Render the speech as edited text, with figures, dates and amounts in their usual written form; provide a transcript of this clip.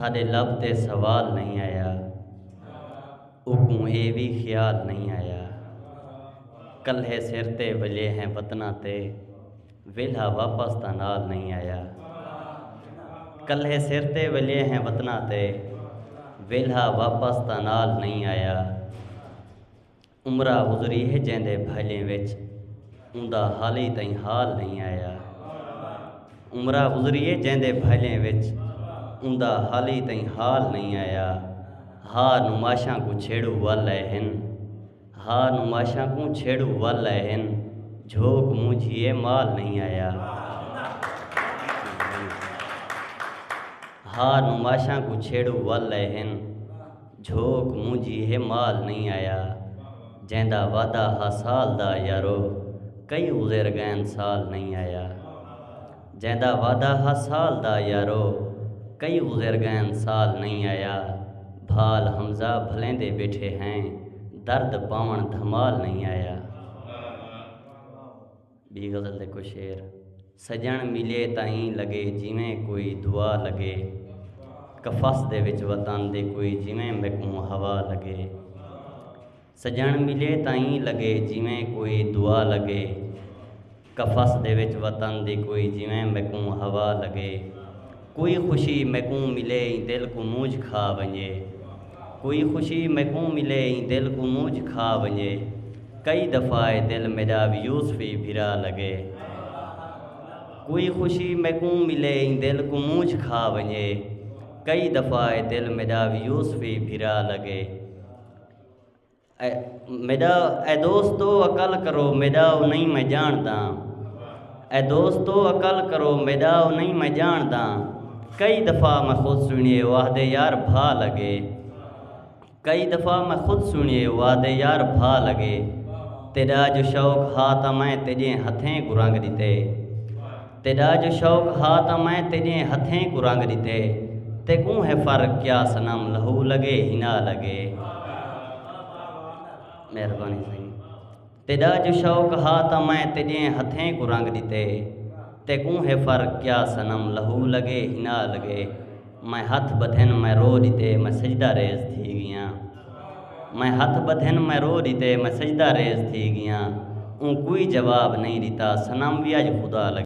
साडे लब ते सवाल नहीं आया, उकूं ये भी ख्याल नहीं आया। कल्हे सिर ते वले हैं वतना ते, वेला वापस ता नाल नहीं आया। कल्हे सिर ते वले हैं वतना ते, वेला वापस ता नाल नहीं आया। उमरा गुजरी है जैंदे भाले विच, उंदा हाली ताईं हाल नहीं आया। उमरा गुजरी है जैंदे भाले विच, उंदा हाली ताईं हाल नहीं आया। हा नुमाशां को छेड़ू वल हिन, हा नुमाशां को छेड़ू वल हिन, झोंक मुझिए माल नहीं आया। हा नुमाशां को छेड़ू वल हिन, झोंक मुझिए माल नहीं आया। जैंदा वादा हा साल दा यारो, कई गुज़र गैन साल नहीं आया। जैंदा वादा हा साल दा यारो, कई गुज़र गैन साल नहीं आया। भाल हमजा भलेंदे बैठे हैं, दर्द पावण धमाल नहीं आया। बी गज़ल दे कुछ शेर। सजण मिले ताईं लगे जिवें कोई दुआ लगे, कफस दे विच वतन दे कोई जिवें मैकूं हवा लगे। सजण मिले ताईं लगे जिवें कोई दुआ लगे, कफस दे विच वतन दी कोई जिवें मैकूं हवा लगे। कोई खुशी मैकूं मिले दिल को मूझ खा वञे, कोई खुशी मैकूं मिले दिल को मूझ खा वञे। कई दफ़ा दिल मेरा भी यूसुफ़ी भिरा लगे, कोई खुशी मैकूं मिले दिल को मूझ खा वञे। कई दफ़ा दिल मेरा भी यूसुफ़ी भिरा लगे। मेरा ए दोस्तो अकल करो मेरा नहीं मैं जानदा, ए दोस्तो अकल करो मेरा नहीं मैं जानदा। कई दफ़ा मैं खुद सुनिए वादे यार भा लगे, कई दफ़ा मैं खुद सुनिए वादे यार भा लगे। तेरा जो शौक़ हा त मैं तेजे हथें को रंग दिते, तेरा जो शौक़ हा त मैं तेजे हथें को रंग दिते। तेकूं है फ़र्क क्या सनम लहू लगे हिना लगे। मेहरबानी सही। तेरा जो शौक़ हा त मैं तेजे हथें को रंग दिते, तेकूं है फ़र्क क्या सनम लहू लगे हिना लगे। मैं हथ बधन मैं रो दिते मैं सजदा रेज़ थी गया, मैं हथ बधन मैं रो दिते मैं सजदा रेज़ थी गया। कोई जवाब नहीं दिता सनम भी अज खुदा लगे।